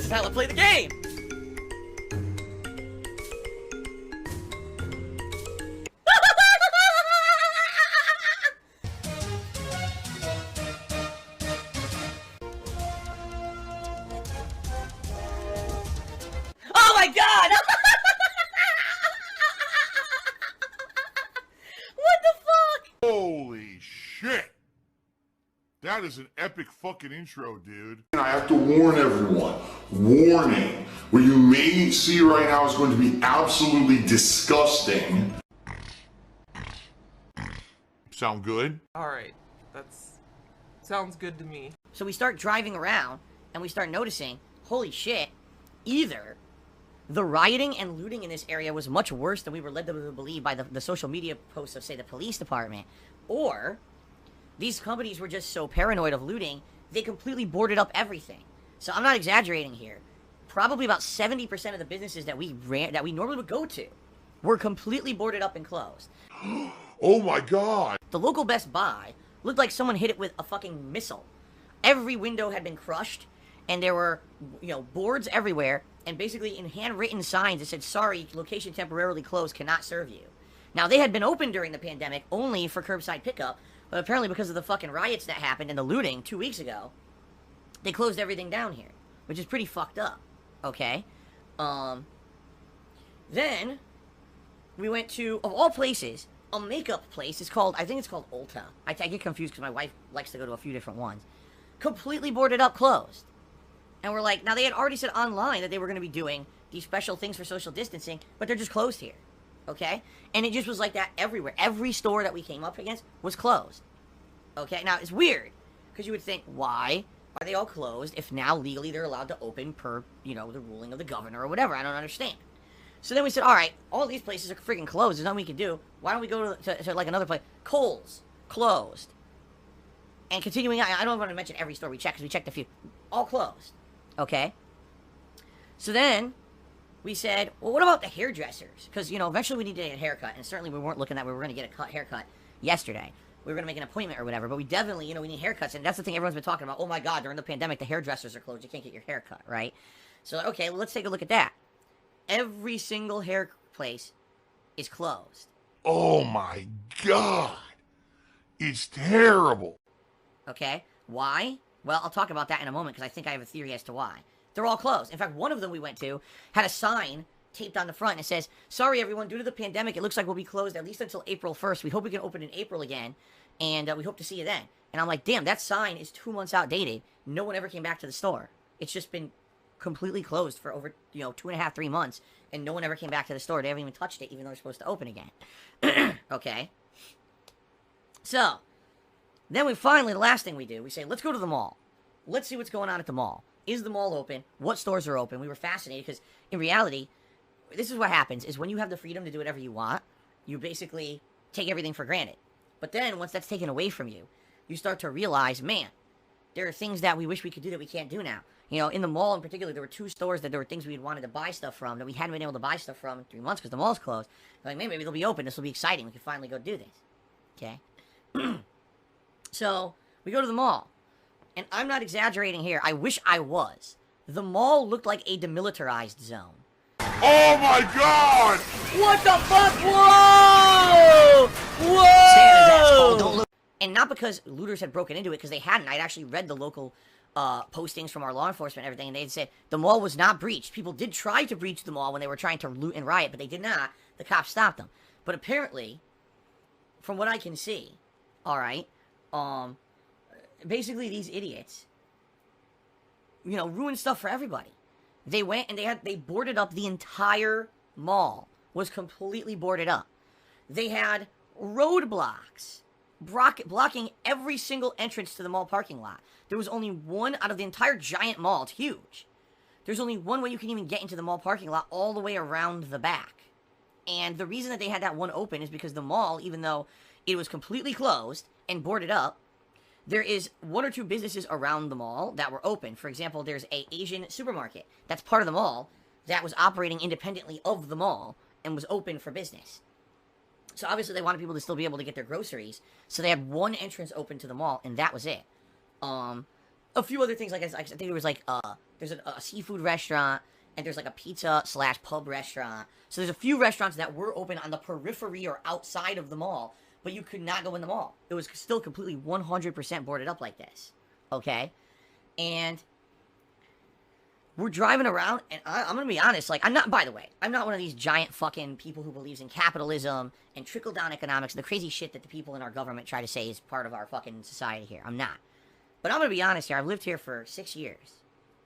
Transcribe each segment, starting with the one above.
This is how I play the game! Oh my god! What the fuck? Holy shit! That is an epic fucking intro, dude. And I have to warn everyone, warning, what you may see right now is going to be absolutely disgusting. Sound good? Alright, sounds good to me. So we start driving around, and we start noticing, holy shit, either the rioting and looting in this area was much worse than we were led to believe by the social media posts of, say, the police department, or these companies were just so paranoid of looting, they completely boarded up everything. So I'm not exaggerating here. Probably about 70% of the businesses that we normally would go to were completely boarded up and closed. Oh my god! The local Best Buy looked like someone hit it with a fucking missile. Every window had been crushed, and there were, boards everywhere, and basically in handwritten signs that said, sorry, location temporarily closed, cannot serve you. Now, they had been open during the pandemic only for curbside pickup, but apparently because of the fucking riots that happened and the looting 2 weeks ago, they closed everything down here, which is pretty fucked up, okay? Then, we went to, of all places, a makeup place. I think it's called Ulta. I get confused because my wife likes to go to a few different ones. Completely boarded up, closed. And we're like, now they had already said online that they were going to be doing these special things for social distancing, but they're just closed here. Okay? And it just was like that everywhere. Every store that we came up against was closed. Okay? Now, it's weird, because you would think, why are they all closed if now legally they're allowed to open per, the ruling of the governor or whatever? I don't understand. So then we said, all right, all these places are freaking closed. There's nothing we can do. Why don't we go to like another place? Kohl's, closed. And continuing on, I don't want to mention every store we checked, because we checked a few. All closed. Okay? So then we said, well, what about the hairdressers? Because, eventually we need to get a haircut, and certainly we weren't looking that we were going to get a haircut yesterday. We were going to make an appointment or whatever, but we definitely, we need haircuts, and that's the thing everyone's been talking about. Oh my god, during the pandemic, the hairdressers are closed. You can't get your haircut, right? So, okay, well, let's take a look at that. Every single hair place is closed. Oh my god! It's terrible! Okay? Why? Well, I'll talk about that in a moment, because I think I have a theory as to why. They're all closed. In fact, one of them we went to had a sign taped on the front, and it says, sorry everyone, due to the pandemic, it looks like we'll be closed at least until April 1st. We hope we can open in April again, and we hope to see you then. And I'm like, damn, that sign is 2 months outdated. No one ever came back to the store. It's just been completely closed for over, 2.5, 3 months, and no one ever came back to the store. They haven't even touched it, even though they're supposed to open again. Okay? So, then the last thing we do, we say, let's go to the mall. Let's see what's going on at the mall. Is the mall open? What stores are open? We were fascinated because, in reality, this is what happens, is when you have the freedom to do whatever you want, you basically take everything for granted. But then, once that's taken away from you, you start to realize, man, there are things that we wish we could do that we can't do now. In the mall in particular, there were 2 stores that there were things we had wanted to buy stuff from that we hadn't been able to buy stuff from in 3 months because the mall's closed. We're like, man, maybe they'll be open. This will be exciting. We can finally go do this. Okay? So, we go to the mall. And I'm not exaggerating here. I wish I was. The mall looked like a demilitarized zone. Oh my god! What the fuck? Whoa! Whoa! Don't look. And not because looters had broken into it, because they hadn't. I'd actually read the local postings from our law enforcement and everything, and they'd said the mall was not breached. People did try to breach the mall when they were trying to loot and riot, but they did not. The cops stopped them. But apparently, from what I can see, alright, basically these idiots, ruined stuff for everybody. They went and they boarded up the entire mall. Was completely boarded up. They had roadblocks blocking every single entrance to the mall parking lot. There was only one out of the entire giant mall. It's huge. There's only one way you can even get into the mall parking lot all the way around the back. And the reason that they had that one open is because the mall, even though it was completely closed and boarded up, there is 1 or 2 businesses around the mall that were open. For example, there's a Asian supermarket that's part of the mall that was operating independently of the mall and was open for business. So obviously they wanted people to still be able to get their groceries. So they had one entrance open to the mall, and that was it. a few other things. Like I think there was like there's a seafood restaurant, and there's like a pizza / pub restaurant. So there's a few restaurants that were open on the periphery or outside of the mall, but you could not go in the mall. It was still completely 100% boarded up like this. Okay, and we're driving around, and I'm gonna be honest. Like, I'm not. By the way, I'm not one of these giant fucking people who believes in capitalism and trickle down economics, the crazy shit that the people in our government try to say is part of our fucking society here. I'm not. But I'm gonna be honest here. I've lived here for 6 years.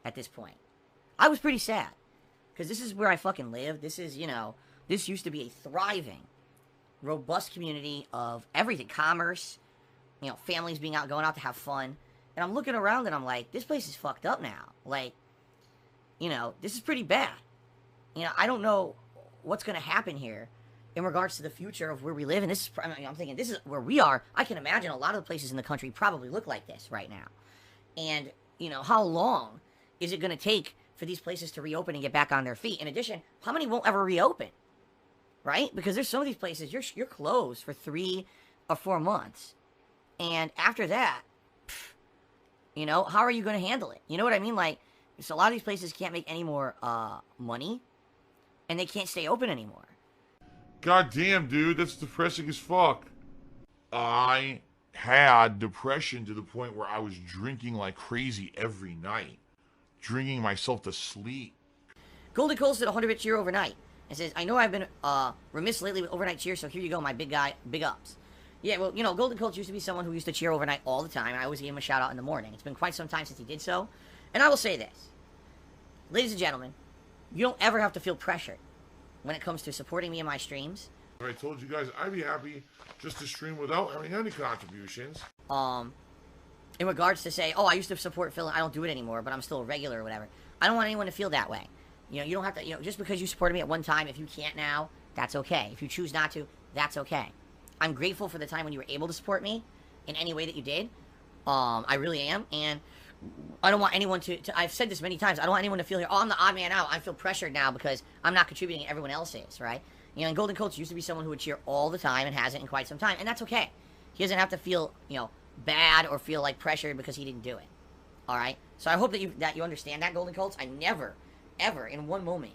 At this point, I was pretty sad because this is where I fucking live. This is, you know, this used to be a thriving, robust community of everything, commerce, you know, families being out, going out to have fun. And I'm looking around and I'm like, this place is fucked up now. Like, you know, this is pretty bad. You know, I don't know what's going to happen here in regards to the future of where we live. And this is, I'm thinking, this is where we are. I can imagine a lot of the places in the country probably look like this right now. And, you know, how long is it going to take for these places to reopen and get back on their feet? In addition, how many won't ever reopen? Right? Because there's some of these places, you're closed for 3 or 4 months. And after that, you know, how are you going to handle it? You know what I mean? Like, so a lot of these places can't make any more money, and they can't stay open anymore. God damn, dude, that's depressing as fuck. I had depression to the point where I was drinking like crazy every night. Drinking myself to sleep. Golden Coles did a 100-bit cheer overnight. And says, I know I've been remiss lately with overnight cheers, so here you go, my big guy, big ups. Yeah, well, you know, Golden Coles used to be someone who used to cheer overnight all the time. I always gave him a shout out in the morning. It's been quite some time since he did so. And I will say this. Ladies and gentlemen, you don't ever have to feel pressured when it comes to supporting me in my streams. I told you guys I'd be happy just to stream without having any contributions. In regards to say, oh, I used to support Phil and I don't do it anymore, but I'm still a regular or whatever. I don't want anyone to feel that way. You know, you don't have to, you know, just because you supported me at one time, if you can't now, that's okay. If you choose not to, that's okay. I'm grateful for the time when you were able to support me in any way that you did. I really am, and I don't want anyone to I've said this many times, I don't want anyone to feel here, oh, I'm the odd man out, I feel pressured now because I'm not contributing, everyone else is, right? You know, and Golden Coach used to be someone who would cheer all the time and hasn't in quite some time, and that's okay. He doesn't have to feel, you know, bad or feel like pressured because he didn't do it. Alright? So I hope that you understand that, Golden Colts. I never, ever, in one moment,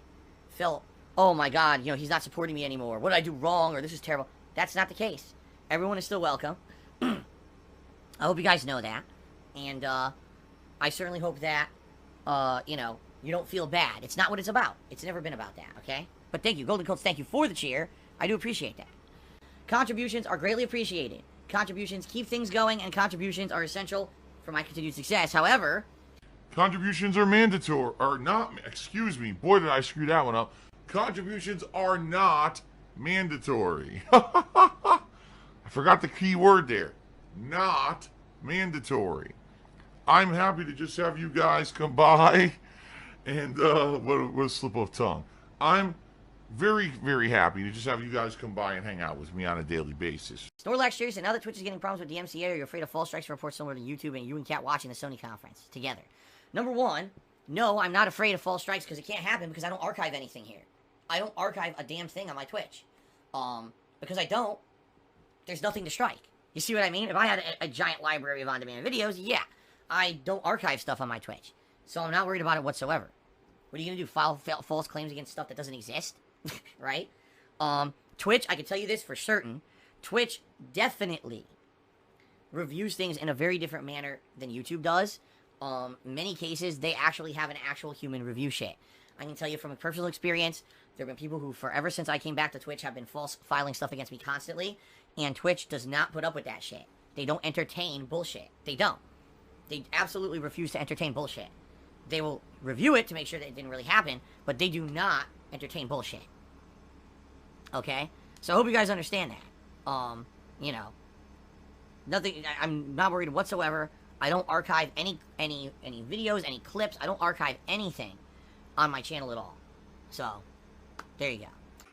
felt, oh my god, you know, he's not supporting me anymore. What did I do wrong? Or this is terrible. That's not the case. Everyone is still welcome. I hope you guys know that. And, I certainly hope that, you know, you don't feel bad. It's not what it's about. It's never been about that, okay? But thank you, Golden Colts, thank you for the cheer. I do appreciate that. Contributions are greatly appreciated. Contributions keep things going, and contributions are essential for my continued success. However, contributions are mandatory, or not, excuse me, boy did I screw that one up. Contributions are not mandatory. I forgot the key word there. Not mandatory. I'm happy to just have you guys come by and, what a slip of tongue. I'm very, very happy to just have you guys come by and hang out with me on a daily basis. Snorlax cheers, and now that Twitch is getting problems with DMCA, or you're afraid of false strikes reports similar to YouTube and you and Kat watching the Sony conference together. Number one, no, I'm not afraid of false strikes because it can't happen because I don't archive anything here. I don't archive a damn thing on my Twitch. Because I don't, there's nothing to strike. You see what I mean? If I had a giant library of on-demand videos, yeah, I don't archive stuff on my Twitch. So I'm not worried about it whatsoever. What are you going to do, file false claims against stuff that doesn't exist? Right? Twitch, I can tell you this for certain. Twitch definitely reviews things in a very different manner than YouTube does. Many cases, they actually have an actual human review shit. I can tell you from a personal experience, there have been people who, forever since I came back to Twitch, have been false filing stuff against me constantly, and Twitch does not put up with that shit. They don't entertain bullshit. They don't. They absolutely refuse to entertain bullshit. They will review it to make sure that it didn't really happen, but they do not entertain bullshit. Okay? So I hope you guys understand that. You know, nothing, I'm not worried whatsoever. I don't archive any videos, any clips. I don't archive anything on my channel at all. So, there you go.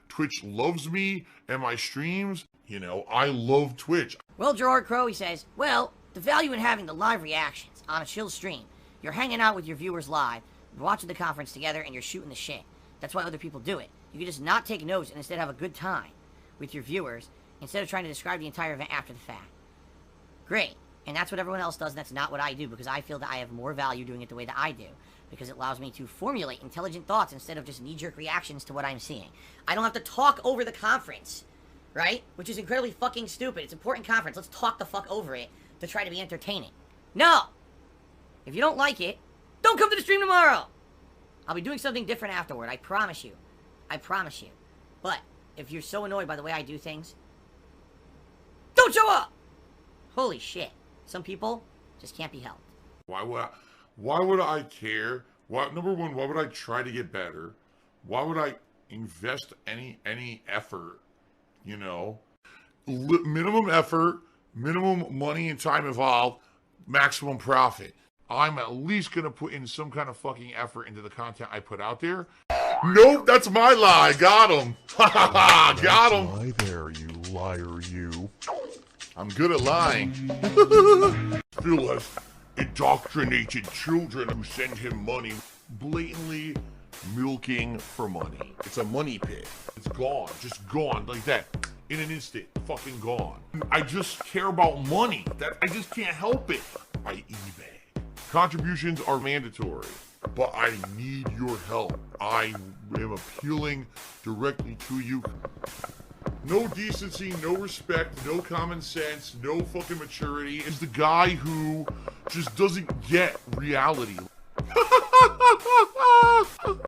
Twitch loves me and my streams. You know, I love Twitch. Well, Gerard Crow, he says, well, the value in having the live reactions on a chill stream. You're hanging out with your viewers live, you're watching the conference together, and you're shooting the shit. That's why other people do it. You can just not take notes and instead have a good time with your viewers instead of trying to describe the entire event after the fact. Great. And that's what everyone else does, and that's not what I do, because I feel that I have more value doing it the way that I do. Because it allows me to formulate intelligent thoughts instead of just knee-jerk reactions to what I'm seeing. I don't have to talk over the conference, right? Which is incredibly fucking stupid. It's an important conference. Let's talk the fuck over it to try to be entertaining. No! If you don't like it, don't come to the stream tomorrow! I'll be doing something different afterward, I promise you. I promise you. But, if you're so annoyed by the way I do things, don't show up! Holy shit. Some people just can't be helped. Why would I care? Number one, why would I try to get better? Why would I invest any effort? You know, minimum effort, minimum money and time involved, maximum profit. I'm at least gonna put in some kind of fucking effort into the content I put out there. Nope, that's my lie. Got him. Got him. Lie there, you liar, you. I'm good at lying. Still has indoctrinated children who send him money, blatantly milking for money. It's a money pit. It's gone, just gone like that. In an instant, fucking gone. I just care about money. I just can't help it. I eBay. Contributions are mandatory, but I need your help. I am appealing directly to you. No decency, no respect, no common sense, no fucking maturity. Is the guy who just doesn't get reality.